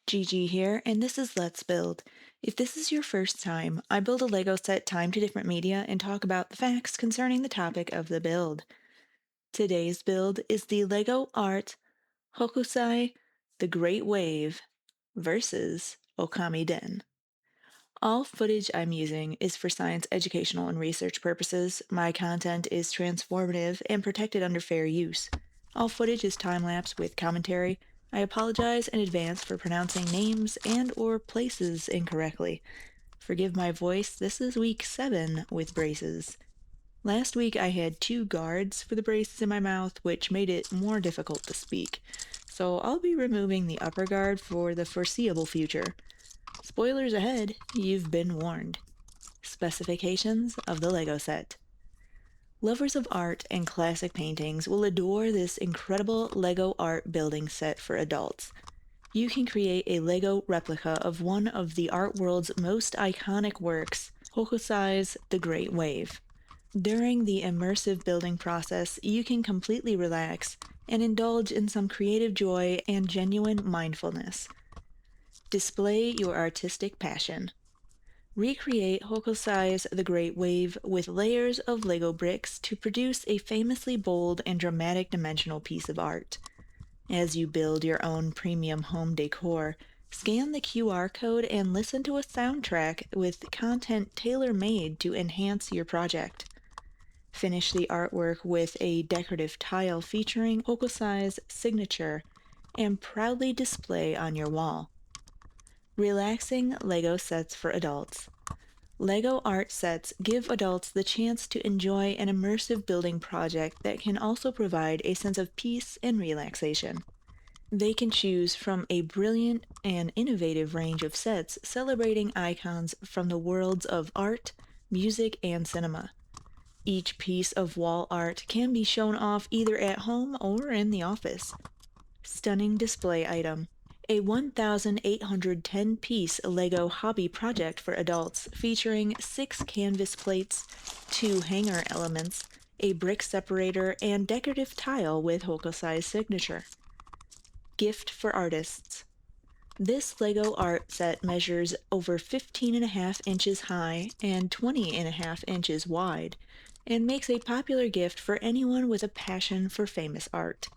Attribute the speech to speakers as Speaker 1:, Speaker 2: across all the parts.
Speaker 1: Gigi here, and this is Let's Build. If this is your first time, I build a Lego set timed to different media and talk about the facts concerning the topic of the build. Today's build is the Lego Art Hokusai The Great Wave versus Okamiden. All footage I'm using is for science, educational, and research purposes. My content is transformative and protected under fair use. All footage is time-lapse with commentary. I apologize in advance for pronouncing names and or places incorrectly. Forgive my voice, this is week 7 with braces. Last week I had 2 guards for the braces in my mouth, which made it more difficult to speak. So I'll be removing the upper guard for the foreseeable future. Spoilers ahead, you've been warned. Specifications of the Lego set. Lovers of art and classic paintings will adore this incredible Lego art building set for adults. You can create a Lego replica of one of the art world's most iconic works, Hokusai's The Great Wave. During the immersive building process, you can completely relax and indulge in some creative joy and genuine mindfulness. Display your artistic passion. Recreate Hokusai's The Great Wave with layers of Lego bricks to produce a famously bold and dramatic dimensional piece of art. As you build your own premium home decor, scan the QR code and listen to a soundtrack with content tailor-made to enhance your project. Finish the artwork with a decorative tile featuring Hokusai's signature and proudly display on your wall. Relaxing Lego sets for adults. Lego art sets give adults the chance to enjoy an immersive building project that can also provide a sense of peace and relaxation. They can choose from a brilliant and innovative range of sets celebrating icons from the worlds of art, music, and cinema. Each piece of wall art can be shown off either at home or in the office. Stunning display item. A 1,810-piece Lego hobby project for adults featuring 6 canvas plates, 2 hanger elements, a brick separator, and decorative tile with Hokusai's signature. Gift for artists. This Lego art set measures over 15.5 inches high and 20.5 inches wide, and makes a popular gift for anyone with a passion for famous art.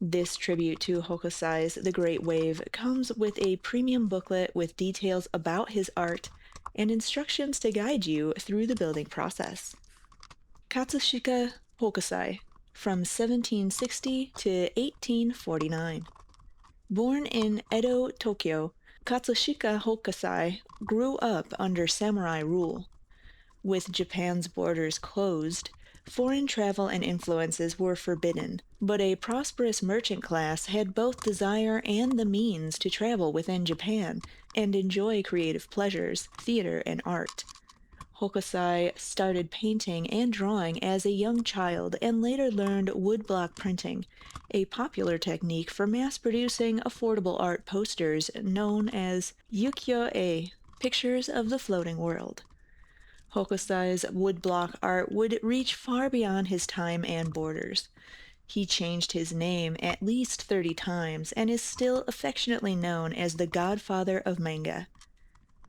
Speaker 1: This tribute to Hokusai's The Great Wave comes with a premium booklet with details about his art and instructions to guide you through the building process. Katsushika Hokusai, from 1760 to 1849. Born in Edo, Tokyo, Katsushika Hokusai grew up under samurai rule. With Japan's borders closed, foreign travel and influences were forbidden, but a prosperous merchant class had both desire and the means to travel within Japan and enjoy creative pleasures, theater, and art. Hokusai started painting and drawing as a young child and later learned woodblock printing, a popular technique for mass-producing affordable art posters known as ukiyo-e, pictures of the floating world. Hokusai's woodblock art would reach far beyond his time and borders. He changed his name at least 30 times and is still affectionately known as the godfather of manga.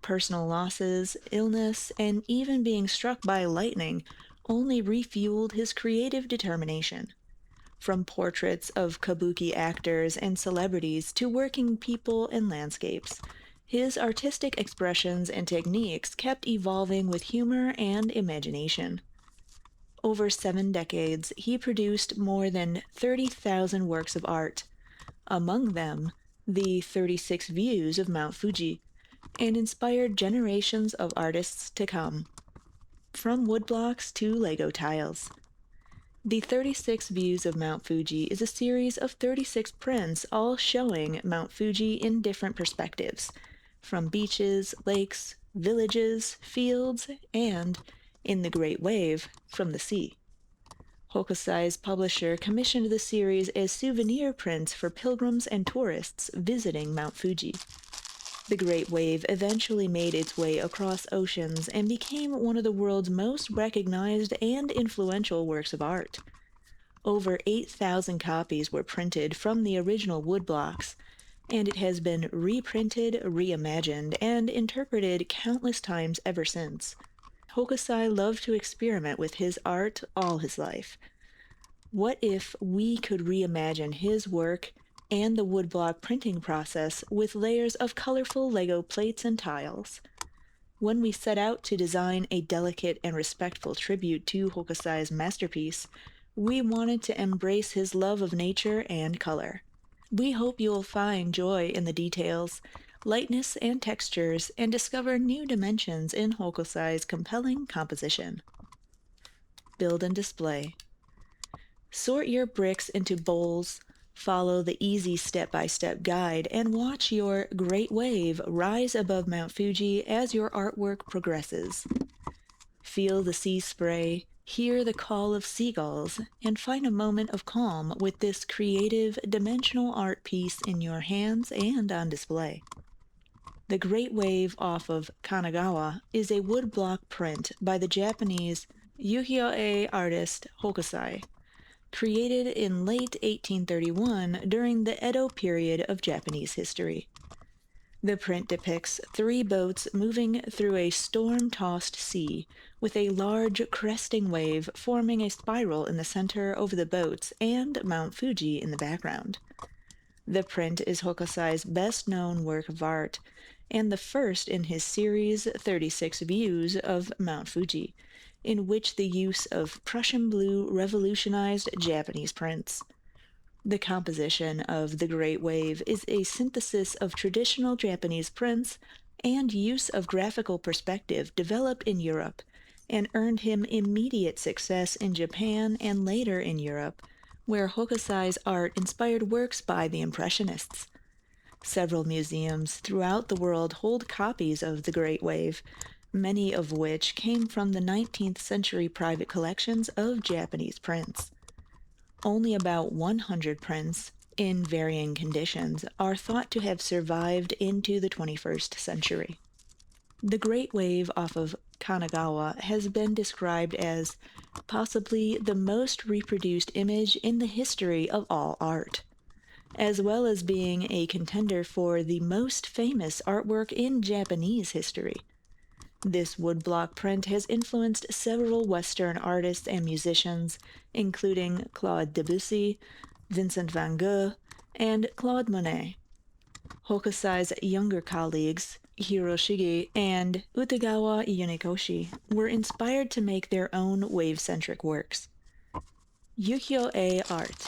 Speaker 1: Personal losses, illness, and even being struck by lightning only refueled his creative determination. From portraits of kabuki actors and celebrities to working people and landscapes, his artistic expressions and techniques kept evolving with humor and imagination. Over 7 decades, he produced more than 30,000 works of art, among them the 36 views of Mount Fuji, and inspired generations of artists to come. From woodblocks to Lego tiles. The 36 Views of Mount Fuji is a series of 36 prints all showing Mount Fuji in different perspectives, from beaches, lakes, villages, fields, and, in the Great Wave, from the sea. Hokusai's publisher commissioned the series as souvenir prints for pilgrims and tourists visiting Mount Fuji. The Great Wave eventually made its way across oceans and became one of the world's most recognized and influential works of art. Over 8,000 copies were printed from the original woodblocks, and it has been reprinted, reimagined, and interpreted countless times ever since. Hokusai loved to experiment with his art all his life. What if we could reimagine his work and the woodblock printing process with layers of colorful Lego plates and tiles? When we set out to design a delicate and respectful tribute to Hokusai's masterpiece, we wanted to embrace his love of nature and color. We hope you'll find joy in the details, lightness and textures, and discover new dimensions in Hokusai's compelling composition. Build and display. Sort your bricks into bowls, follow the easy step-by-step guide, and watch your great wave rise above Mount Fuji as your artwork progresses. Feel the sea spray, hear the call of seagulls, and find a moment of calm with this creative, dimensional art piece in your hands and on display. The Great Wave off of Kanagawa is a woodblock print by the Japanese ukiyo-e artist Hokusai, created in late 1831 during the Edo period of Japanese history. The print depicts three boats moving through a storm-tossed sea, with a large cresting wave forming a spiral in the center over the boats and Mount Fuji in the background. The print is Hokusai's best-known work of art, and the first in his series 36 Views of Mount Fuji, in which the use of Prussian blue revolutionized Japanese prints. The composition of The Great Wave is a synthesis of traditional Japanese prints and use of graphical perspective developed in Europe, and earned him immediate success in Japan and later in Europe, where Hokusai's art inspired works by the Impressionists. Several museums throughout the world hold copies of The Great Wave, many of which came from the 19th century private collections of Japanese prints. Only about 100 prints, in varying conditions, are thought to have survived into the 21st century. The Great Wave off of Kanagawa has been described as possibly the most reproduced image in the history of all art, as well as being a contender for the most famous artwork in Japanese history. This woodblock print has influenced several Western artists and musicians, including Claude Debussy, Vincent van Gogh, and Claude Monet. Hokusai's younger colleagues, Hiroshige and Utagawa Yunikoshi, were inspired to make their own wave-centric works. Ukiyo-e art.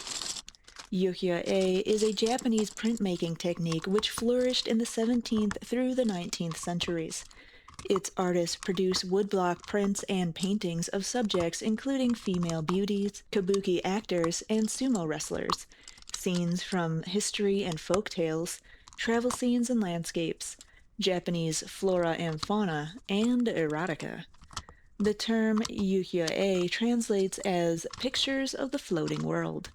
Speaker 1: Ukiyo-e is a Japanese printmaking technique which flourished in the 17th through the 19th centuries. Its artists produce woodblock prints and paintings of subjects including female beauties, kabuki actors, and sumo wrestlers, scenes from history and folk tales, travel scenes and landscapes, Japanese flora and fauna, and erotica. The term ukiyo-e translates as pictures of the floating world.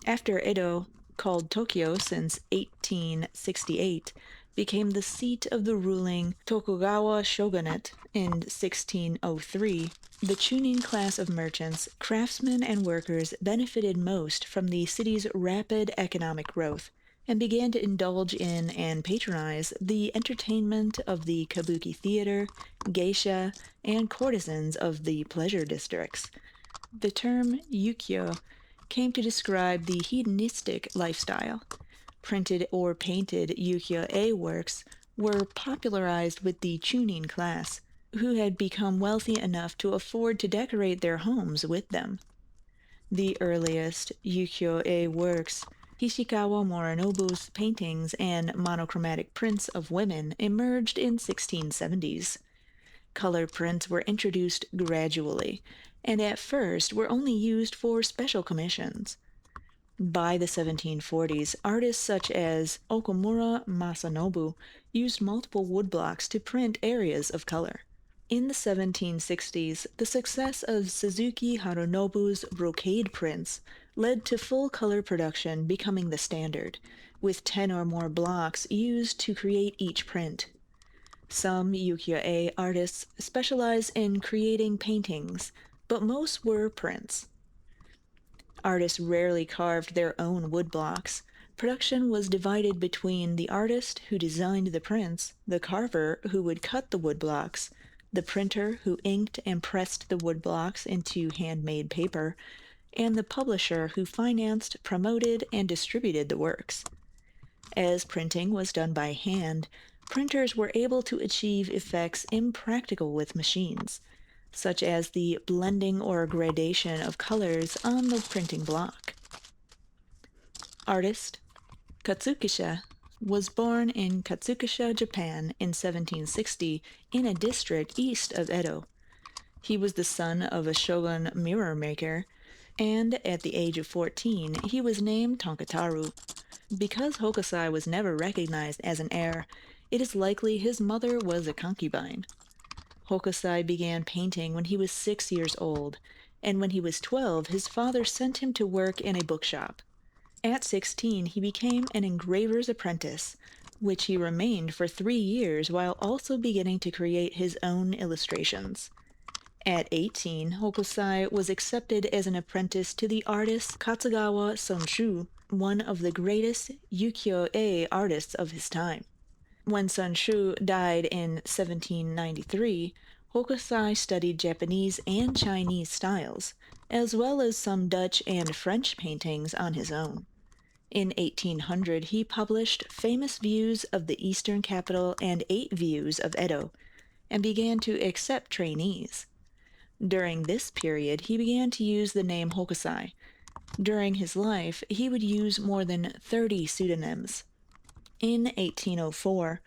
Speaker 1: After Edo, called Tokyo since 1868, became the seat of the ruling Tokugawa shogunate in 1603, the chunin class of merchants, craftsmen, and workers benefited most from the city's rapid economic growth and began to indulge in and patronize the entertainment of the kabuki theater, geisha, and courtesans of the pleasure districts. The term ukiyo came to describe the hedonistic lifestyle. Printed or painted ukiyo-e works were popularized with the chunin class, who had become wealthy enough to afford to decorate their homes with them. The earliest ukiyo-e works, Hishikawa Morinobu's paintings and monochromatic prints of women, emerged in 1670s. Color prints were introduced gradually, and at first were only used for special commissions. By the 1740s, artists such as Okamura Masanobu used multiple woodblocks to print areas of color. In the 1760s, the success of Suzuki Harunobu's brocade prints led to full-color production becoming the standard, with 10 or more blocks used to create each print. Some ukiyo-e artists specialize in creating paintings, but most were prints. Artists rarely carved their own woodblocks, Production was divided between the artist who designed the prints, the carver who would cut the woodblocks, the printer who inked and pressed the woodblocks into handmade paper, and the publisher who financed, promoted, and distributed the works. As printing was done by hand, printers were able to achieve effects impractical with machines, such as the blending or gradation of colors on the printing block. Artist Katsukisha was born in Katsukisha, Japan in 1760 in a district east of Edo. He was the son of a shogun mirror maker, and at the age of 14 he was named Tonkataru. Because Hokusai was never recognized as an heir, it is likely his mother was a concubine. Hokusai began painting when he was 6 years old, and when he was 12 his father sent him to work in a bookshop. At 16 he became an engraver's apprentice, which he remained for 3 years while also beginning to create his own illustrations. At 18, Hokusai was accepted as an apprentice to the artist Kanagawa, one of the greatest ukiyo-e artists of his time. When Sonshu died in 1793, Hokusai studied Japanese and Chinese styles, as well as some Dutch and French paintings on his own. In 1800, he published Famous Views of the Eastern Capital and 8 Views of Edo, and began to accept trainees. During this period, he began to use the name Hokusai. During his life, he would use more than 30 pseudonyms. In 1804,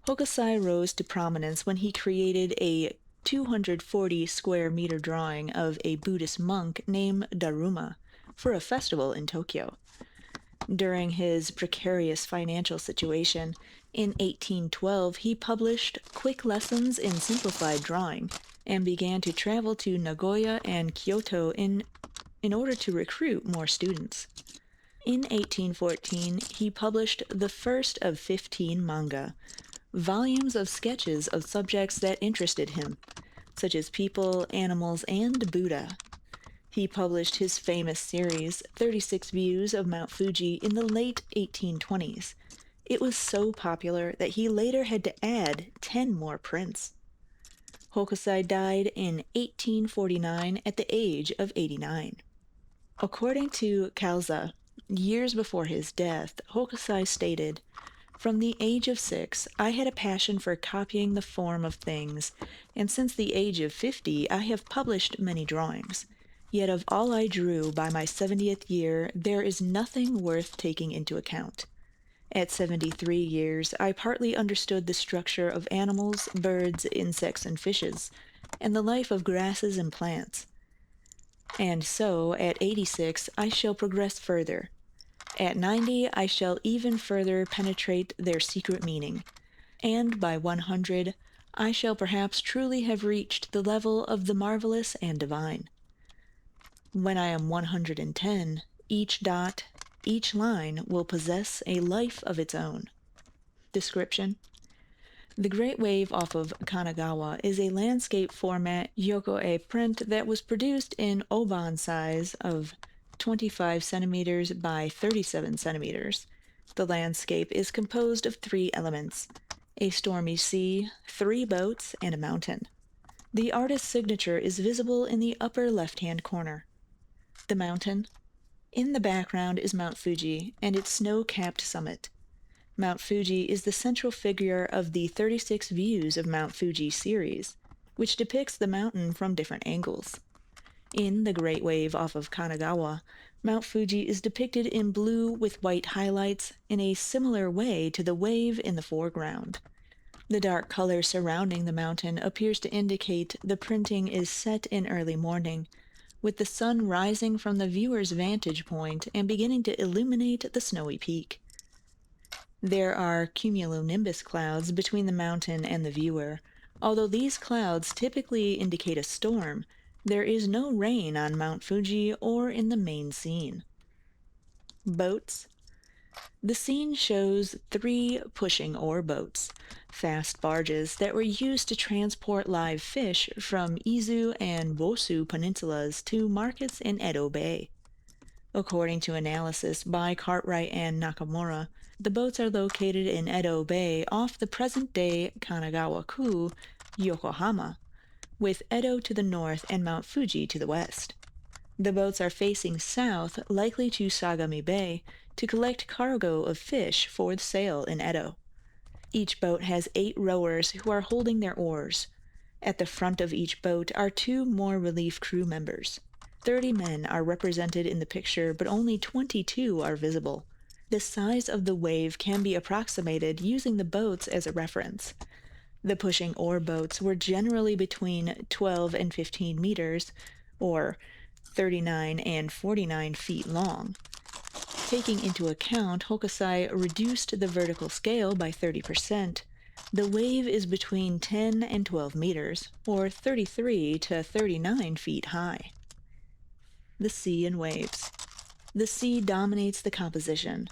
Speaker 1: Hokusai rose to prominence when he created a 240 square meter drawing of a Buddhist monk named Daruma for a festival in Tokyo. During his precarious financial situation, in 1812 he published Quick Lessons in Simplified Drawing and began to travel to Nagoya and Kyoto in order to recruit more students. In 1814 he published the first of 15 manga, volumes of sketches of subjects that interested him, such as people, animals, and Buddha. He published his famous series, 36 Views of Mount Fuji, in the late 1820s. It was so popular that he later had to add 10 more prints. Hokusai died in 1849 at the age of 89. According to Kalza, years before his death, Hokusai stated, "From the age of 6, I had a passion for copying the form of things, and since the age of 50 I have published many drawings. Yet of all I drew by my 70th year, there is nothing worth taking into account. At 73 years, I partly understood the structure of animals, birds, insects, and fishes, and the life of grasses and plants. And so, at 86, I shall progress further. At 90, I shall even further penetrate their secret meaning. And by 100, I shall perhaps truly have reached the level of the marvelous and divine. When I am 110, each dot, each line will possess a life of its own." Description: The Great Wave off of Kanagawa is a landscape format ukiyo-e print that was produced in oban size of 25 centimeters by 37 centimeters. The landscape is composed of 3 elements: a stormy sea, 3 boats, and a mountain. The artist's signature is visible in the upper left-hand corner. The mountain. In the background is Mount Fuji and its snow-capped summit. Mount Fuji is the central figure of the 36 Views of Mount Fuji series, which depicts the mountain from different angles. In The Great Wave off of Kanagawa, Mount Fuji is depicted in blue with white highlights in a similar way to the wave in the foreground. The dark color surrounding the mountain appears to indicate the printing is set in early morning, with the sun rising from the viewer's vantage point and beginning to illuminate the snowy peak. There are cumulonimbus clouds between the mountain and the viewer. Although these clouds typically indicate a storm, there is no rain on Mount Fuji or in the main scene. Boats. The scene shows 3 pushing oar boats, fast barges that were used to transport live fish from Izu and Bosu peninsulas to markets in Edo Bay. According to analysis by Cartwright and Nakamura, the boats are located in Edo Bay off the present-day Kanagawa-ku, Yokohama, with Edo to the north and Mount Fuji to the west. The boats are facing south, likely to Sagami Bay, to collect cargo of fish for sale in Edo. Each boat has 8 rowers who are holding their oars. At the front of each boat are 2 more relief crew members. 30 men are represented in the picture, but only 22 are visible. The size of the wave can be approximated using the boats as a reference. The pushing oar boats were generally between 12 and 15 meters, or 39 and 49 feet long. Taking into account Hokusai reduced the vertical scale by 30%, the wave is between 10 and 12 meters, or 33 to 39 feet high. The sea and waves. The sea dominates the composition,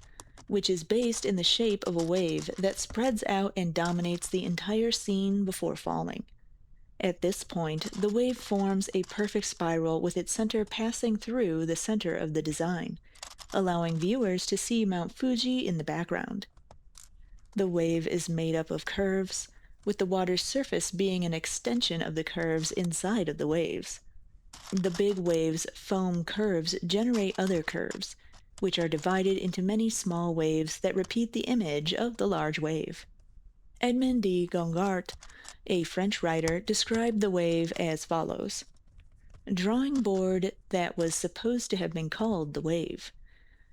Speaker 1: which is based in the shape of a wave that spreads out and dominates the entire scene before falling. At this point, the wave forms a perfect spiral with its center passing through the center of the design, allowing viewers to see Mount Fuji in the background. The wave is made up of curves, with the water's surface being an extension of the curves inside of the waves. The big wave's foam curves generate other curves, which are divided into many small waves that repeat the image of the large wave. Edmond de Gongart, a French writer, described the wave as follows: drawing board that was supposed to have been called the wave.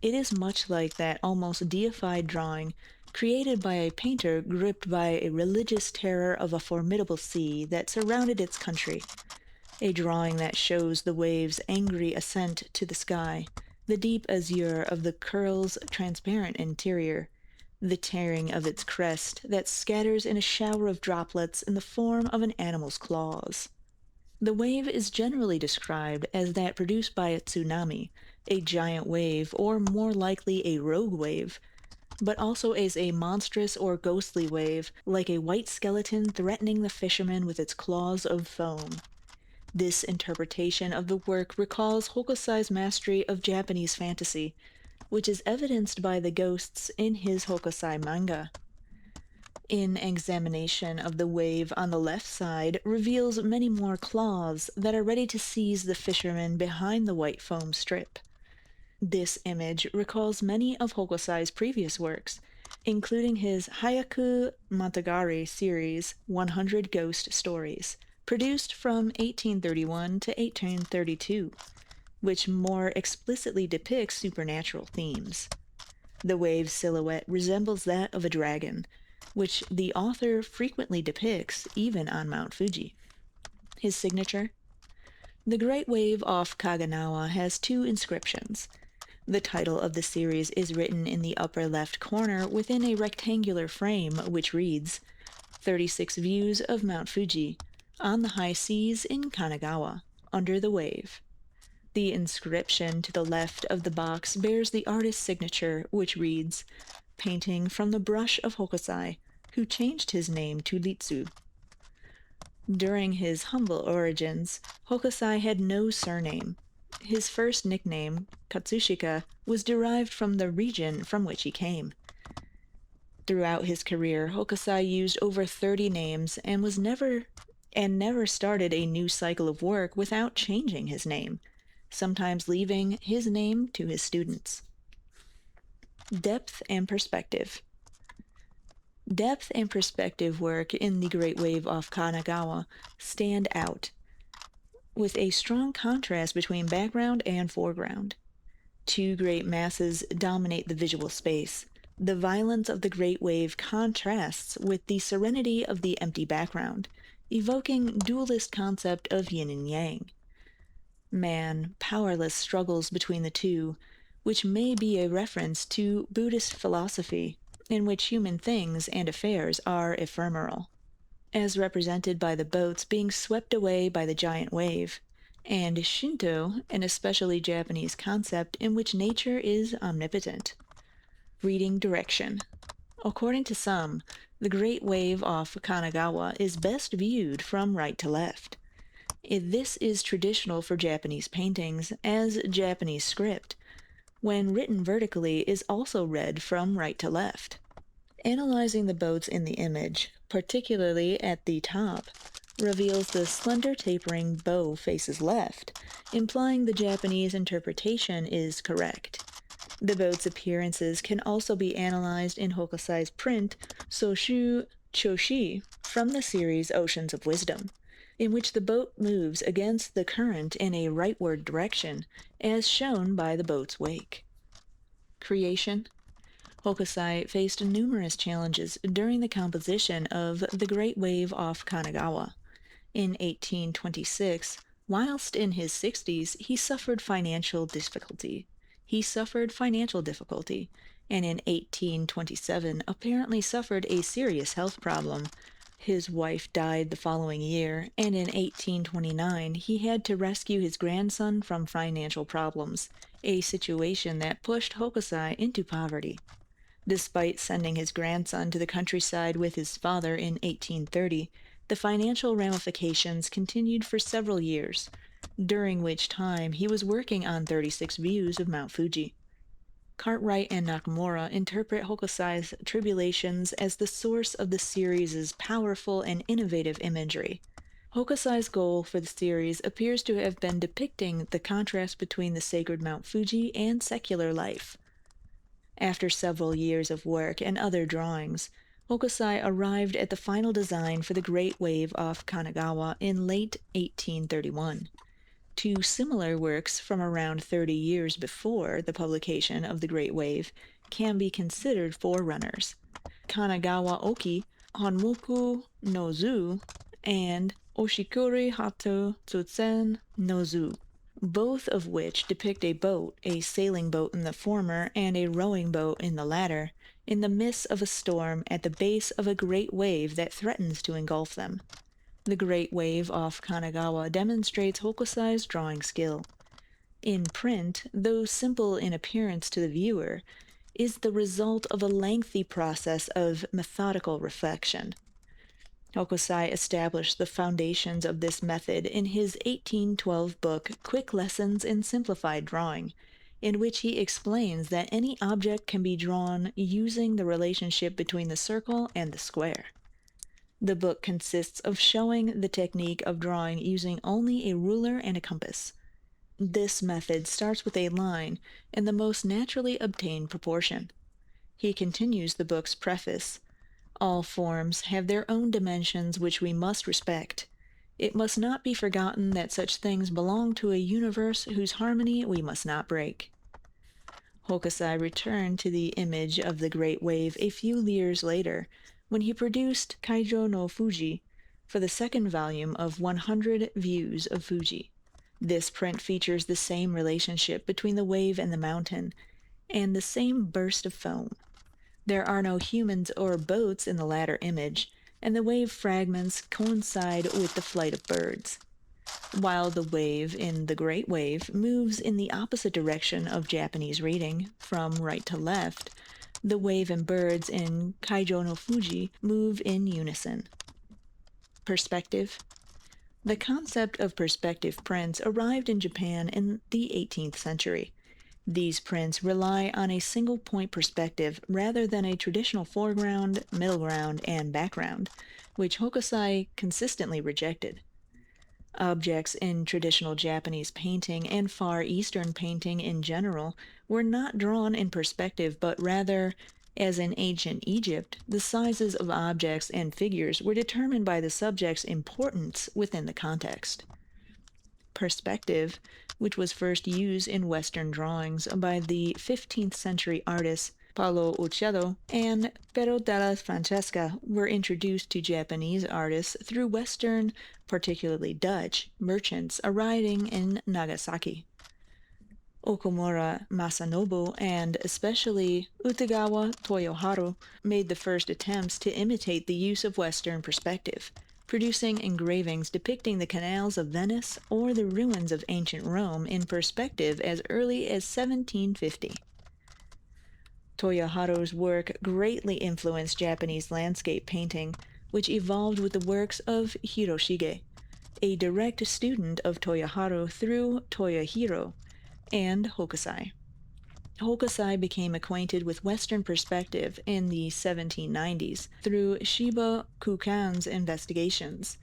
Speaker 1: It is much like that almost deified drawing created by a painter gripped by a religious terror of a formidable sea that surrounded its country, a drawing that shows the wave's angry ascent to the sky, the deep azure of the curl's transparent interior, the tearing of its crest that scatters in a shower of droplets in the form of an animal's claws. The wave is generally described as that produced by a tsunami, a giant wave, or more likely a rogue wave, but also as a monstrous or ghostly wave, like a white skeleton threatening the fisherman with its claws of foam. This interpretation of the work recalls Hokusai's mastery of Japanese fantasy, which is evidenced by the ghosts in his Hokusai manga. An examination of the wave on the left side reveals many more claws that are ready to seize the fisherman behind the white foam strip. This image recalls many of Hokusai's previous works, including his Hyaku Monogatari series, 100 Ghost Stories, produced from 1831 to 1832, which more explicitly depicts supernatural themes. The wave's silhouette resembles that of a dragon, which the author frequently depicts even on Mount Fuji. His signature? The Great Wave off Kanagawa has 2 inscriptions. The title of the series is written in the upper left corner within a rectangular frame, which reads, 36 Views of Mount Fuji, on the high seas in Kanagawa, under the wave. The inscription to the left of the box bears the artist's signature, which reads, Painting from the brush of Hokusai, who changed his name to Litsu. During his humble origins, Hokusai had no surname. His first nickname, Katsushika, was derived from the region from which he came. Throughout his career, Hokusai used over 30 names and never started a new cycle of work without changing his name, sometimes leaving his name to his students. Depth and perspective. Depth and perspective work in The Great Wave off Kanagawa stand out, with a strong contrast between background and foreground. 2 great masses dominate the visual space. The violence of the great wave contrasts with the serenity of the empty background, evoking dualist concept of yin and yang. Man, powerless, struggles between the two, which may be a reference to Buddhist philosophy, in which human things and affairs are ephemeral, as represented by the boats being swept away by the giant wave, and Shinto, an especially Japanese concept in which nature is omnipotent. Reading direction. According to some, the Great Wave off Kanagawa is best viewed from right to left. This is traditional for Japanese paintings, as Japanese script, when written vertically is also read from right to left. Analyzing the boats in the image, particularly at the top, reveals the slender tapering bow faces left, implying the Japanese interpretation is correct. The boat's appearances can also be analyzed in Hokusai's print Soshu Choshi from the series Oceans of Wisdom, in which the boat moves against the current in a rightward direction, as shown by the boat's wake. Creation. Hokusai faced numerous challenges during the composition of The Great Wave off Kanagawa. In 1826, whilst in his 60s, he suffered financial difficulty. And in 1827 apparently suffered a serious health problem. His wife died the following year, and in 1829 he had to rescue his grandson from financial problems, a situation that pushed Hokusai into poverty. Despite sending his grandson to the countryside with his father in 1830, the financial ramifications continued for several years, during which time he was working on 36 views of Mount Fuji. Cartwright and Nakamura interpret Hokusai's tribulations as the source of the series' powerful and innovative imagery. Hokusai's goal for the series appears to have been depicting the contrast between the sacred Mount Fuji and secular life. After several years of work and other drawings, Hokusai arrived at the final design for the Great Wave off Kanagawa in late 1831. Two similar works from around 30 years before the publication of the Great Wave can be considered forerunners: Kanagawa Oki, Honmoku no Zu, and Oshikuri Hato Tsutsen no Zu, both of which depict a sailing boat in the former and a rowing boat in the latter, in the midst of a storm at the base of a great wave that threatens to engulf them. The Great Wave off Kanagawa demonstrates Hokusai's drawing skill. In print, though simple in appearance to the viewer, is the result of a lengthy process of methodical reflection. Hokusai established the foundations of this method in his 1812 book Quick Lessons in Simplified Drawing, in which he explains that any object can be drawn using the relationship between the circle and the square. The book consists of showing the technique of drawing using only a ruler and a compass. This method starts with a line in the most naturally obtained proportion. He continues the book's preface: all forms have their own dimensions which we must respect. It must not be forgotten that such things belong to a universe whose harmony we must not break. Hokusai returned to the image of the Great Wave a few years later, when he produced Kaijo no Fuji for the second volume of 100 Views of Fuji. This print features the same relationship between the wave and the mountain, and the same burst of foam. There are no humans or boats in the latter image, and the wave fragments coincide with the flight of birds. While the wave in The Great Wave moves in the opposite direction of Japanese reading, from right to left, the wave and birds in Kaijo no Fuji move in unison. Perspective. The concept of perspective prints arrived in Japan in the 18th century. These prints rely on a single-point perspective rather than a traditional foreground, middle ground, and background, which Hokusai consistently rejected. Objects in traditional Japanese painting and Far Eastern painting in general were not drawn in perspective, but rather, as in ancient Egypt, the sizes of objects and figures were determined by the subject's importance within the context. Perspective, which was first used in Western drawings by the 15th century artists Paolo Uccello and Pero della Francesca, were introduced to Japanese artists through Western, particularly Dutch, merchants arriving in Nagasaki. Okamura Masanobu and especially Utagawa Toyoharu made the first attempts to imitate the use of Western perspective, producing engravings depicting the canals of Venice or the ruins of ancient Rome in perspective as early as 1750. Toyoharu's work greatly influenced Japanese landscape painting, which evolved with the works of Hiroshige, a direct student of Toyoharu through Toyohiro, and Hokusai. Hokusai became acquainted with Western perspective in the 1790s through Shiba Kukan's investigations,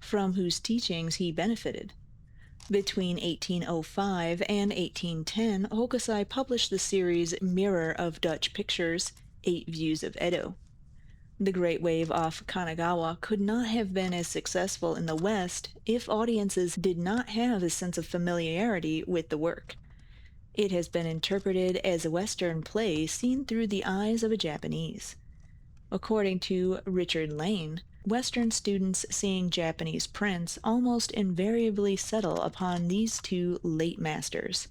Speaker 1: from whose teachings he benefited. Between 1805 and 1810, Hokusai published the series Mirror of Dutch Pictures, Eight Views of Edo. The Great Wave off Kanagawa could not have been as successful in the West if audiences did not have a sense of familiarity with the work. It has been interpreted as a Western play seen through the eyes of a Japanese. According to Richard Lane, Western students seeing Japanese prints almost invariably settle upon these two late masters,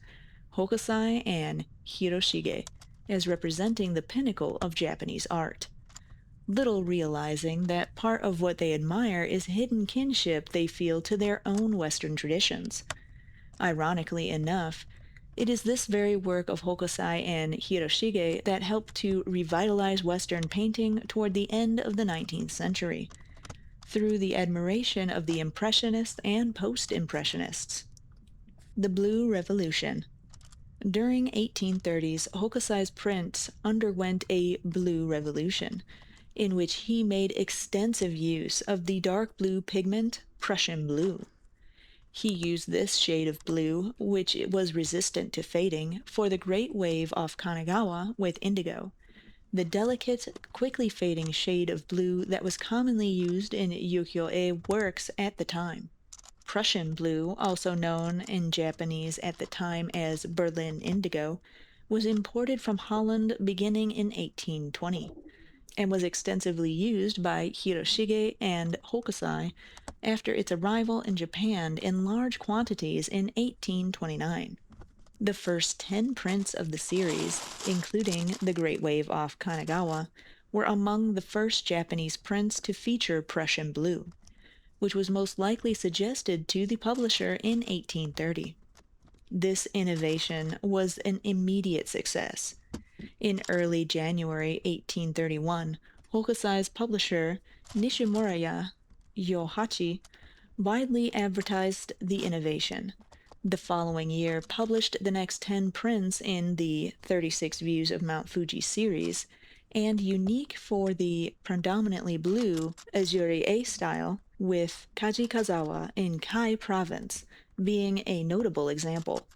Speaker 1: Hokusai and Hiroshige, as representing the pinnacle of Japanese art, little realizing that part of what they admire is hidden kinship they feel to their own Western traditions. Ironically enough, it is this very work of Hokusai and Hiroshige that helped to revitalize Western painting toward the end of the 19th century, through the admiration of the Impressionists and Post-Impressionists. The Blue Revolution. During 1830s, Hokusai's prints underwent a blue revolution, in which he made extensive use of the dark blue pigment Prussian blue. He used this shade of blue, which was resistant to fading, for the Great Wave off Kanagawa with indigo, the delicate, quickly fading shade of blue that was commonly used in ukiyo-e works at the time. Prussian blue, also known in Japanese at the time as Berlin indigo, was imported from Holland beginning in 1820, and was extensively used by Hiroshige and Hokusai after its arrival in Japan in large quantities in 1829. The first 10 prints of the series, including The Great Wave off Kanagawa, were among the first Japanese prints to feature Prussian blue, which was most likely suggested to the publisher in 1830. This innovation was an immediate success. In early January 1831, Hokusai's publisher, Nishimuraya Yohachi, widely advertised the innovation. The following year published the next 10 prints in the 36 Views of Mount Fuji series, and unique for the predominantly blue Azure style, with Kajikazawa in Kai Province being a notable example.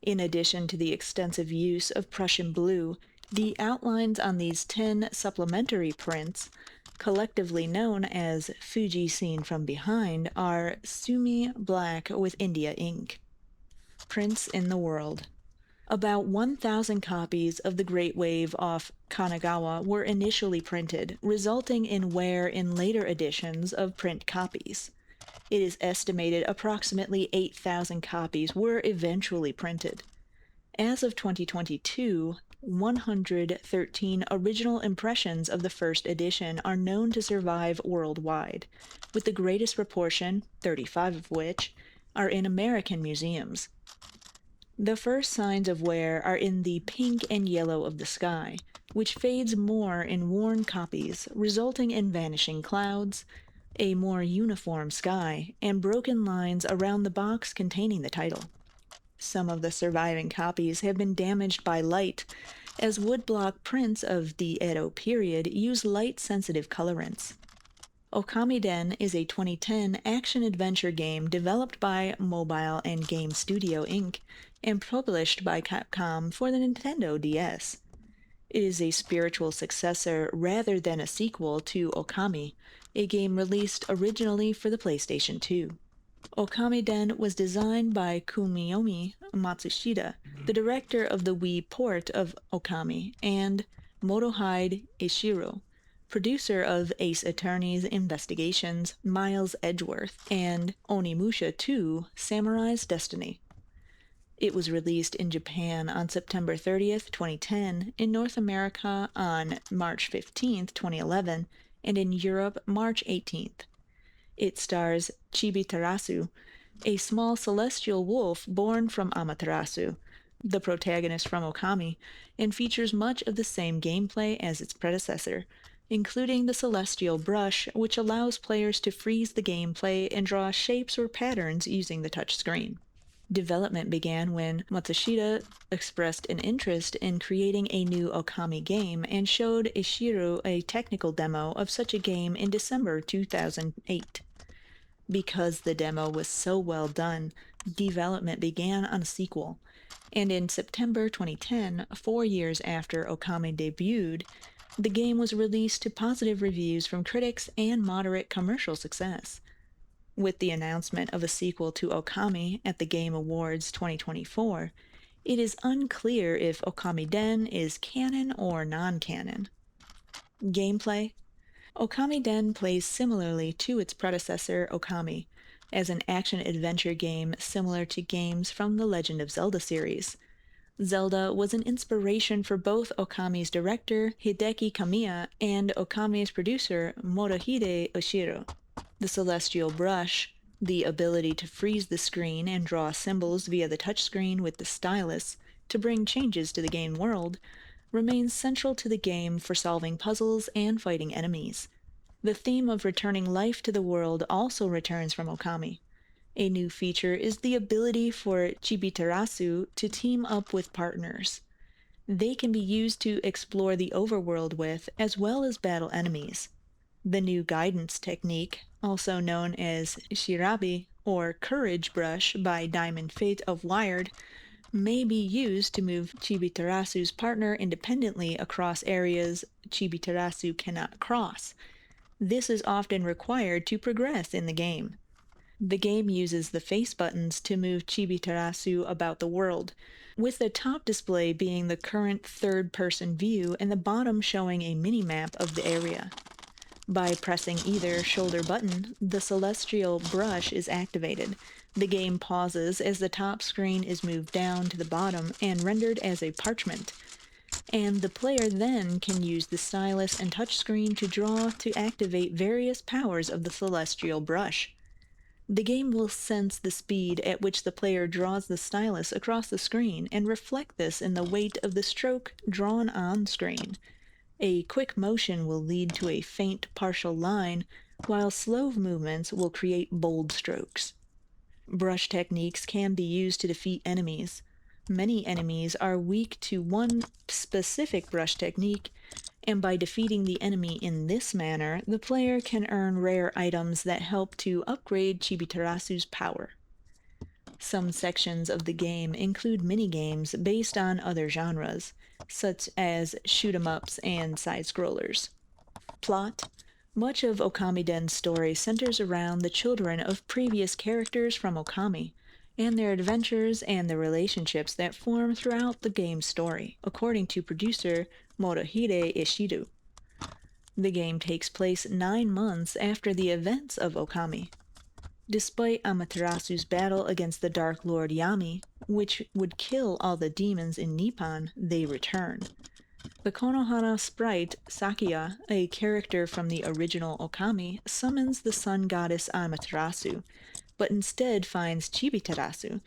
Speaker 1: In addition to the extensive use of Prussian blue, the outlines on these 10 supplementary prints, collectively known as Fuji Seen from Behind, are Sumi black with India ink. Prints in the world. About 1,000 copies of The Great Wave off Kanagawa were initially printed, resulting in wear in later editions of print copies. It is estimated approximately 8,000 copies were eventually printed. As of 2022, 113 original impressions of the first edition are known to survive worldwide, with the greatest proportion, 35 of which, are in American museums. The first signs of wear are in the pink and yellow of the sky, which fades more in worn copies, resulting in vanishing clouds, a more uniform sky, and broken lines around the box containing the title. Some of the surviving copies have been damaged by light, as woodblock prints of the Edo period use light-sensitive colorants. Okamiden is a 2010 action-adventure game developed by Mobile and Game Studio Inc. and published by Capcom for the Nintendo DS. It is a spiritual successor rather than a sequel to Okami, a game released originally for the PlayStation 2. Okamiden was designed by Kumiyomi Matsushita, the director of the Wii port of Okami, and Motohide Ishiro, producer of Ace Attorney's Investigations, Miles Edgeworth, and Onimusha 2, Samurai's Destiny. It was released in Japan on September 30th, 2010, in North America on March 15th, 2011, and in Europe March 18th. It stars Chibitarasu, a small celestial wolf born from Amaterasu, the protagonist from Okami, and features much of the same gameplay as its predecessor, including the celestial brush, which allows players to freeze the gameplay and draw shapes or patterns using the touchscreen. Development began when Matsushita expressed an interest in creating a new Okami game and showed Ishiru a technical demo of such a game in December 2008. Because the demo was so well done, development began on a sequel, and in September 2010, 4 years after Okami debuted, the game was released to positive reviews from critics and moderate commercial success. With the announcement of a sequel to Okami at the Game Awards 2024, it is unclear if Okamiden is canon or non-canon. Gameplay: Okamiden plays similarly to its predecessor Okami, as an action-adventure game similar to games from the Legend of Zelda series. Zelda was an inspiration for both Okami's director Hideki Kamiya and Okami's producer Motohide Oshiro. The Celestial Brush, the ability to freeze the screen and draw symbols via the touchscreen with the stylus to bring changes to the game world, remains central to the game for solving puzzles and fighting enemies. The theme of returning life to the world also returns from Okami. A new feature is the ability for Chibitarasu to team up with partners. They can be used to explore the overworld with, as well as battle enemies. The new guidance technique, also known as Shirabi or Courage Brush by Diamond Fate of Wired, may be used to move Chibitarasu's partner independently across areas Chibitarasu cannot cross. This is often required to progress in the game. The game uses the face buttons to move Chibitarasu about the world, with the top display being the current third-person view and the bottom showing a mini-map of the area. By pressing either shoulder button, the celestial brush is activated. The game pauses as the top screen is moved down to the bottom and rendered as a parchment, and the player then can use the stylus and touchscreen to draw to activate various powers of the celestial brush. The game will sense the speed at which the player draws the stylus across the screen and reflect this in the weight of the stroke drawn on screen. A quick motion will lead to a faint partial line, while slow movements will create bold strokes. Brush techniques can be used to defeat enemies. Many enemies are weak to one specific brush technique, and by defeating the enemy in this manner, the player can earn rare items that help to upgrade Chibitarasu's power. Some sections of the game include minigames based on other genres, such as shoot-'em-ups and side-scrollers. Plot: much of Okamiden's story centers around the children of previous characters from Okami, and their adventures and the relationships that form throughout the game's story, according to producer Motohide Ishido. The game takes place 9 months after the events of Okami. Despite Amaterasu's battle against the Dark Lord Yami, which would kill all the demons in Nippon, they return. The Konohana sprite Sakuya, a character from the original Okami, summons the sun goddess Amaterasu, but instead finds Chibitarasu,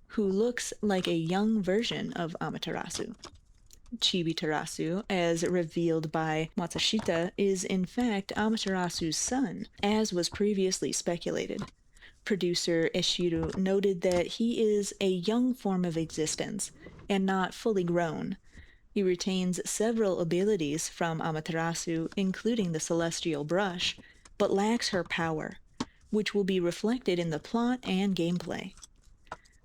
Speaker 1: who looks like a young version of Amaterasu. Chibitarasu, as revealed by Matsushita, is in fact Amaterasu's son, as was previously speculated. Producer Eshiru noted that he is a young form of existence, and not fully grown. He retains several abilities from Amaterasu, including the Celestial Brush, but lacks her power, which will be reflected in the plot and gameplay.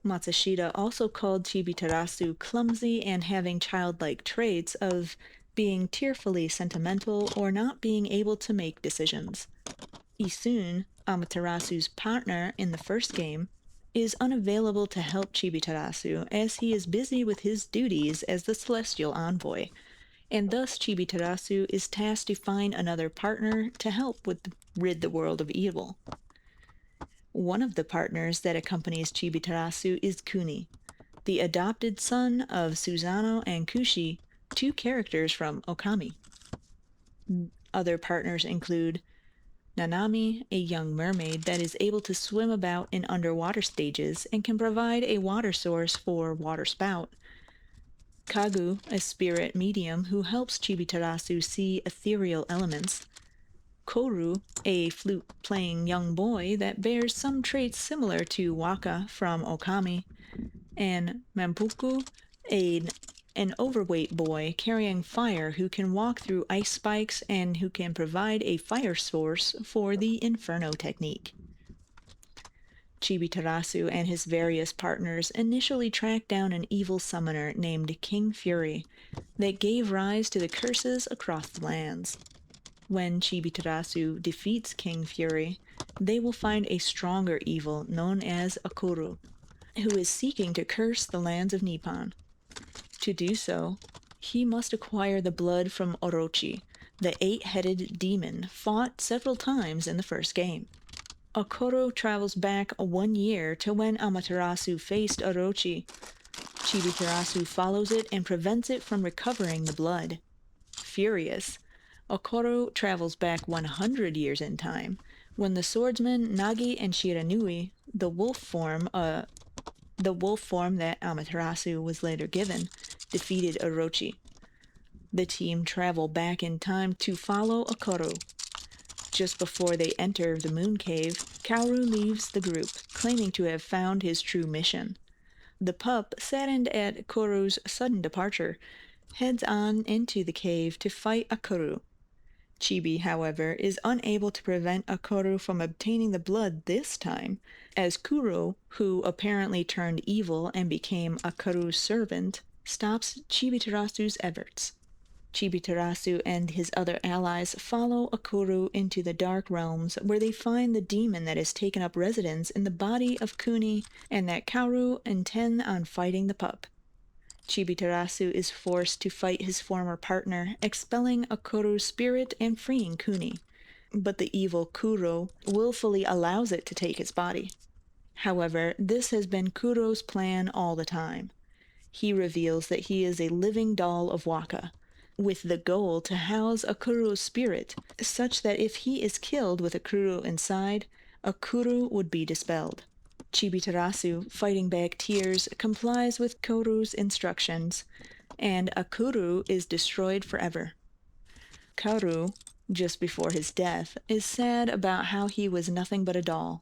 Speaker 1: Matsushita also called Chibitarasu clumsy and having childlike traits of being tearfully sentimental or not being able to make decisions. Isun, Amaterasu's partner in the first game, is unavailable to help Chibitarasu as he is busy with his duties as the Celestial Envoy, and thus Chibitarasu is tasked to find another partner to help rid the world of evil. One of the partners that accompanies Chibitarasu is Kuni, the adopted son of Susano and Kushi, two characters from Okami. Other partners include Nanami, a young mermaid that is able to swim about in underwater stages and can provide a water source for Water Spout. Kagu, a spirit medium who helps Chibitarasu see ethereal elements. Koru, a flute-playing young boy that bears some traits similar to Waka from Okami, and Mampuku, a, an overweight boy carrying fire who can walk through ice spikes and who can provide a fire source for the Inferno technique. Chibitarasu and his various partners initially tracked down an evil summoner named King Fury that gave rise to the curses across the lands. When Chibitarasu defeats King Fury, they will find a stronger evil known as Akuru, who is seeking to curse the lands of Nippon. To do so, he must acquire the blood from Orochi, the eight-headed demon fought several times in the first game. Okoro travels back 1 year to when Amaterasu faced Orochi. Chibitarasu follows it and prevents it from recovering the blood. Furious, Okoro travels back 100 years in time, when the swordsmen Nagi and Shiranui, the wolf form that Amaterasu was later given, defeated Orochi. The team travel back in time to follow Okoro. Just before they enter the moon cave, Kaoru leaves the group, claiming to have found his true mission. The pup, saddened at Koru's sudden departure, heads on into the cave to fight Akuru. Chibi, however, is unable to prevent Akuru from obtaining the blood this time, as Kuro, who apparently turned evil and became Akuru's servant, stops Chibitarasu's efforts. Chibitarasu and his other allies follow Akuru into the dark realms where they find the demon that has taken up residence in the body of Kuni and that Kaoru intend on fighting the pup. Chibitarasu is forced to fight his former partner, expelling Akuru's spirit and freeing Kuni, but the evil Kuro willfully allows it to take its body. However, this has been Kuro's plan all the time. He reveals that he is a living doll of Waka, with the goal to house Akuru's spirit, such that if he is killed with Akuru inside, Akuru would be dispelled. Chibitarasu, fighting back tears, complies with Koru's instructions, and Akuru is destroyed forever. Kaoru, just before his death, is sad about how he was nothing but a doll.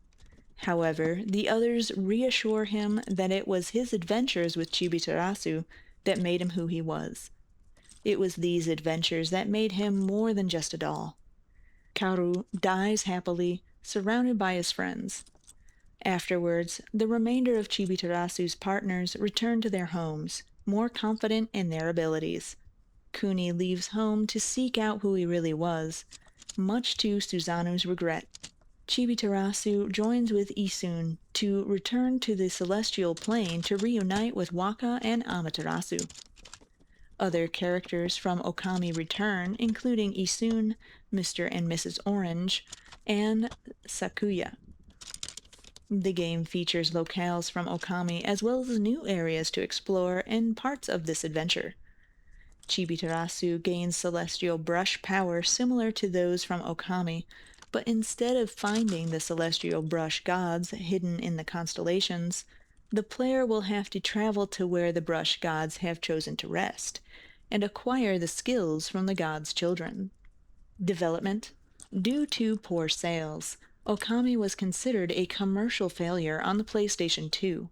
Speaker 1: However, the others reassure him that it was his adventures with Chibitarasu that made him who he was. It was these adventures that made him more than just a doll. Kaoru dies happily, surrounded by his friends. Afterwards, the remainder of Chibitarasu's partners return to their homes, more confident in their abilities. Kuni leaves home to seek out who he really was, much to Suzanu's regret. Chibitarasu joins with Isun to return to the celestial plane to reunite with Waka and Amaterasu. Other characters from Okami return, including Isun, Mr. and Mrs. Orange, and Sakuya. The game features locales from Okami as well as new areas to explore and parts of this adventure. Chibitarasu gains celestial brush power similar to those from Okami, but instead of finding the celestial brush gods hidden in the constellations, the player will have to travel to where the brush gods have chosen to rest, and acquire the skills from the gods' children. Development. Due to poor sales, Okami was considered a commercial failure on the PlayStation 2,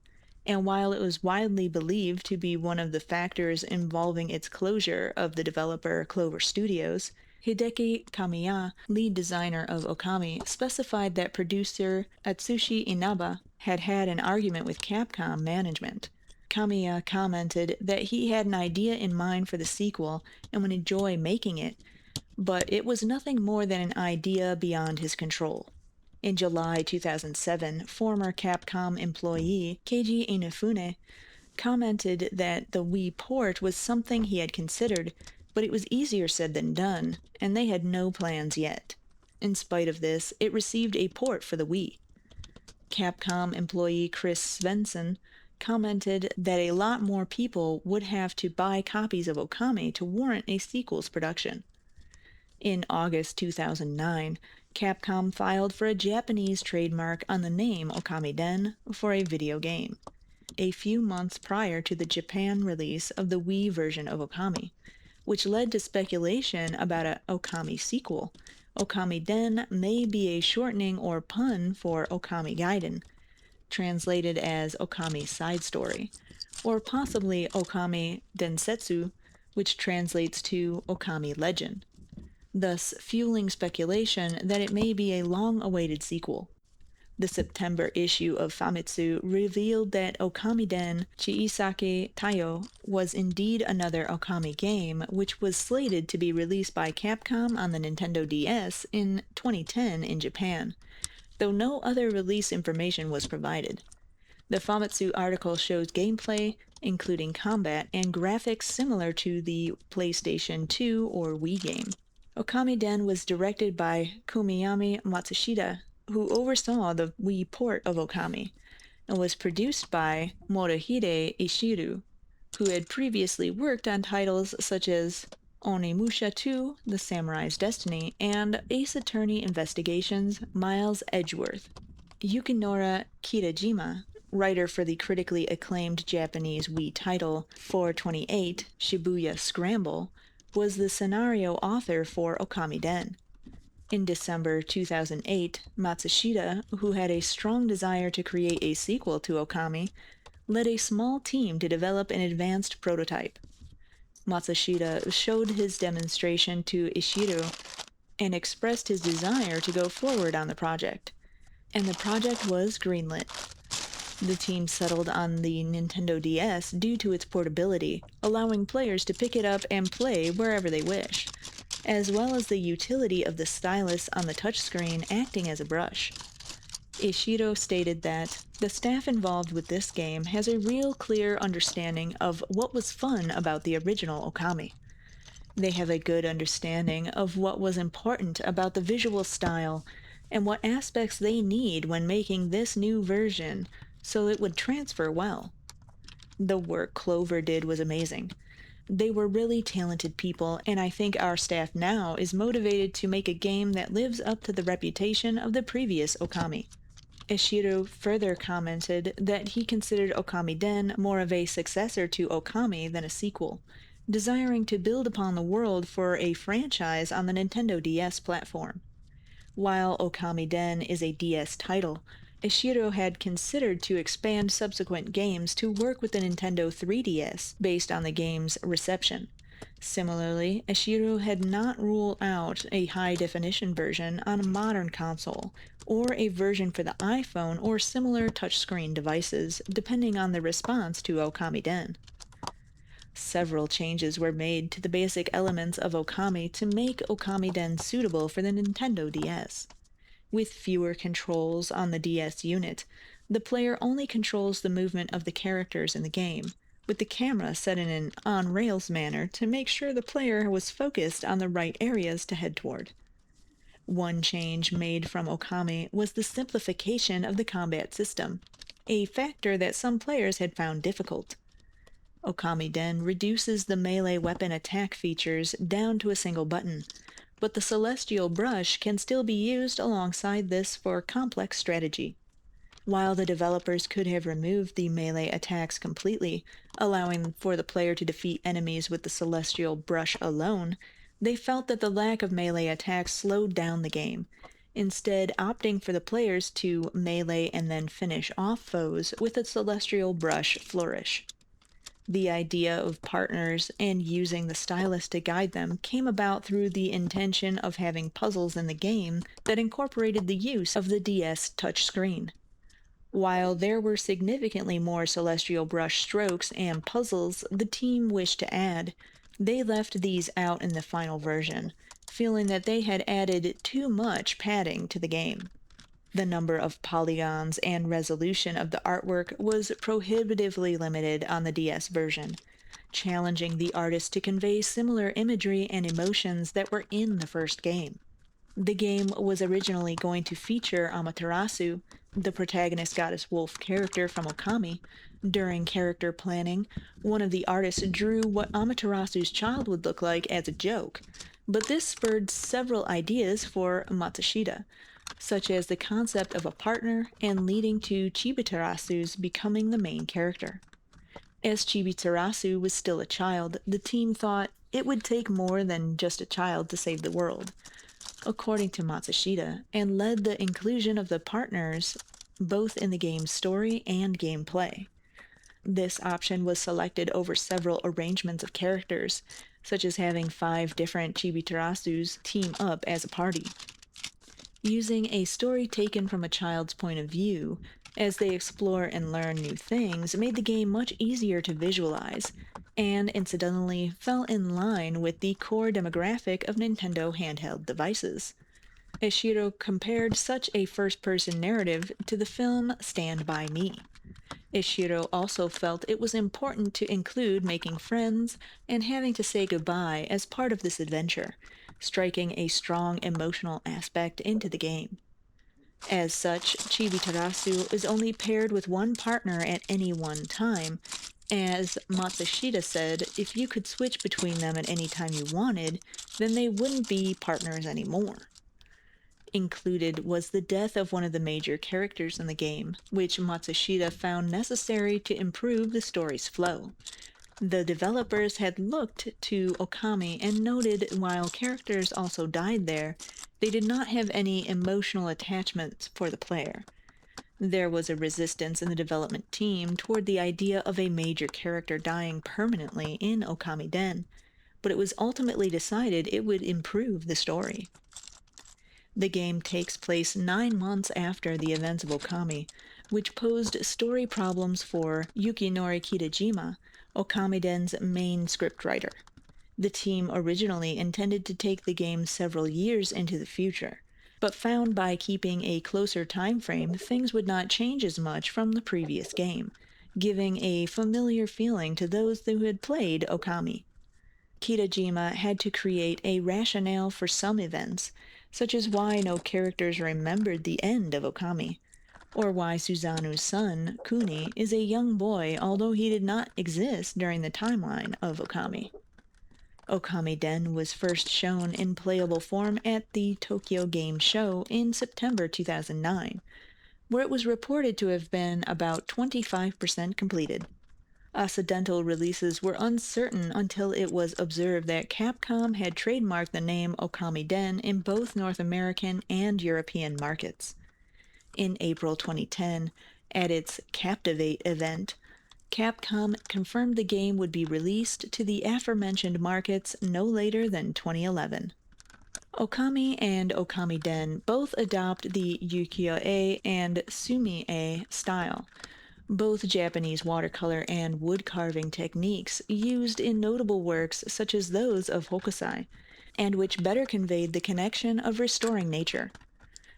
Speaker 1: and while it was widely believed to be one of the factors involving its closure of the developer Clover Studios, Hideki Kamiya, lead designer of Okami, specified that producer Atsushi Inaba had had an argument with Capcom management. Kamiya commented that he had an idea in mind for the sequel and would enjoy making it, but it was nothing more than an idea beyond his control. In July 2007, former Capcom employee Keiji Inafune commented that the Wii port was something he had considered, but it was easier said than done, and they had no plans yet. In spite of this, it received a port for the Wii. Capcom employee Chris Svensson commented that a lot more people would have to buy copies of Okami to warrant a sequel's production. In August 2009, Capcom filed for a Japanese trademark on the name Okamiden for a video game, a few months prior to the Japan release of the Wii version of Okami, which led to speculation about an Okami sequel, Okamiden may be a shortening or pun for Okami Gaiden, translated as Okami Side Story, or possibly Okami Densetsu, which translates to Okami Legend, thus fueling speculation that it may be a long awaited sequel. The September issue of Famitsu revealed that Okamiden Chiisake Taiyo was indeed another Okami game, which was slated to be released by Capcom on the Nintendo DS in 2010 in Japan, though no other release information was provided. The Famitsu article shows gameplay, including combat and graphics similar to the PlayStation 2 or Wii game. Okamiden was directed by Kumiyami Matsushita, who oversaw the Wii port of Okami, and was produced by Morihide Ishiru, who had previously worked on titles such as Onimusha 2, The Samurai's Destiny, and Ace Attorney Investigations, Miles Edgeworth. Yukinori Kitajima, writer for the critically acclaimed Japanese Wii title 428 Shibuya Scramble, was the scenario author for Okamiden. In December 2008, Matsushita, who had a strong desire to create a sequel to Okami, led a small team to develop an advanced prototype. Matsushita showed his demonstration to Ishiru and expressed his desire to go forward on the project, and the project was greenlit. The team settled on the Nintendo DS due to its portability, allowing players to pick it up and play wherever they wish, as well as the utility of the stylus on the touchscreen acting as a brush. Ishiro stated that the staff involved with this game has a real clear understanding of what was fun about the original Okami. They have a good understanding of what was important about the visual style and what aspects they need when making this new version so it would transfer well. The work Clover did was amazing. They were really talented people, and I think our staff now is motivated to make a game that lives up to the reputation of the previous Okami. Ishiro further commented that he considered Okamiden more of a successor to Okami than a sequel, desiring to build upon the world for a franchise on the Nintendo DS platform. While Okamiden is a DS title, Ishiro had considered to expand subsequent games to work with the Nintendo 3DS based on the game's reception. Similarly, Ishiro had not ruled out a high-definition version on a modern console, or a version for the iPhone or similar touchscreen devices, depending on the response to Okamiden. Several changes were made to the basic elements of Okami to make Okamiden suitable for the Nintendo DS. With fewer controls on the DS unit, the player only controls the movement of the characters in the game, with the camera set in an on-rails manner to make sure the player was focused on the right areas to head toward. One change made from Okami was the simplification of the combat system, a factor that some players had found difficult. Okamiden reduces the melee weapon attack features down to a single button, but the celestial brush can still be used alongside this for complex strategy. While the developers could have removed the melee attacks completely, allowing for the player to defeat enemies with the celestial brush alone, they felt that the lack of melee attacks slowed down the game, instead opting for the players to melee and then finish off foes with a celestial brush flourish. The idea of partners and using the stylus to guide them came about through the intention of having puzzles in the game that incorporated the use of the DS touchscreen. While there were significantly more celestial brush strokes and puzzles the team wished to add, they left these out in the final version, feeling that they had added too much padding to the game. The number of polygons and resolution of the artwork was prohibitively limited on the DS version, challenging the artist to convey similar imagery and emotions that were in the first game. The game was originally going to feature Amaterasu, the protagonist goddess wolf character from Okami. During character planning, one of the artists drew what Amaterasu's child would look like as a joke, but this spurred several ideas for Matsushita, such as the concept of a partner and leading to Chibitarasu's becoming the main character. As Chibitarasu was still a child, the team thought it would take more than just a child to save the world. according to Matsushita, and led the inclusion of the partners both in the game's story and gameplay. This option was selected over several arrangements of characters, such as having five different Chibitarasus team up as a party. Using a story taken from a child's point of view as they explore and learn new things made the game much easier to visualize, and incidentally fell in line with the core demographic of Nintendo handheld devices. Ishiro compared such a first person narrative to the film Stand By Me. Ishiro also felt it was important to include making friends and having to say goodbye as part of this adventure, striking a strong emotional aspect into the game. As such, Chibi Tarasu is only paired with one partner at any one time. As Matsushita said, if you could switch between them at any time you wanted, then they wouldn't be partners anymore. Included was the death of one of the major characters in the game, which Matsushita found necessary to improve the story's flow. The developers had looked to Okami and noted while characters also died there, they did not have any emotional attachments for the player. There was a resistance in the development team toward the idea of a major character dying permanently in Okamiden, but it was ultimately decided it would improve the story. The game takes place 9 months after the events of Okami, which posed story problems for Yukinori Kitajima, Okamiden's main scriptwriter. The team originally intended to take the game several years into the future, but found by keeping a closer time frame things would not change as much from the previous game, giving a familiar feeling to those who had played Okami. Kitajima had to create a rationale for some events, such as why no characters remembered the end of Okami, or why Suzanu's son, Kuni, is a young boy although he did not exist during the timeline of Okami. Okamiden was first shown in playable form at the Tokyo Game Show in September 2009, where it was reported to have been about 25% completed. Occidental releases were uncertain until it was observed that Capcom had trademarked the name Okamiden in both North American and European markets. In April 2010, at its Captivate event, Capcom confirmed the game would be released to the aforementioned markets no later than 2011. Okami and Okamiden both adopt the ukiyo-e and sumi-e style, both Japanese watercolor and wood carving techniques used in notable works such as those of Hokusai, and which better conveyed the connection of restoring nature,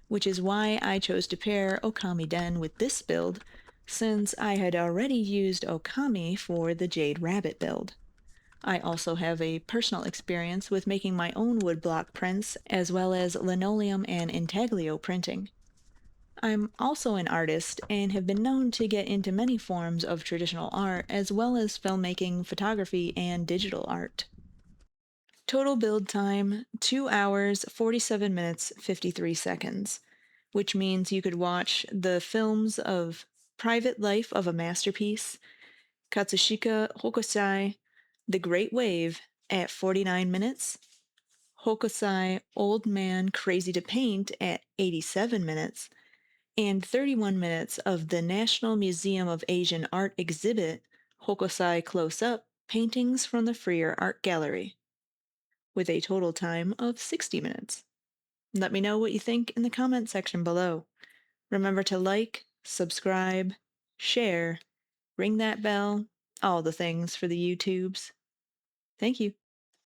Speaker 1: which is why I chose to pair Okamiden with this build, since I had already used Okami for the Jade Rabbit build. I also have a personal experience with making my own woodblock prints, as well as linoleum and intaglio printing. I'm also an artist and have been known to get into many forms of traditional art, as well as filmmaking, photography, and digital art. Total build time 2 hours, 47 minutes, 53 seconds, which means you could watch the films of Private Life of a Masterpiece, Katsushika Hokusai The Great Wave at 49 minutes, Hokusai Old Man Crazy to Paint at 87 minutes, and 31 minutes of the National Museum of Asian Art exhibit, Hokusai Close Up Paintings from the Freer Art Gallery, with a total time of 60 minutes. Let me know what you think in the comment section below. Remember to like, subscribe, share, ring that bell, all the things for the YouTubes. Thank you.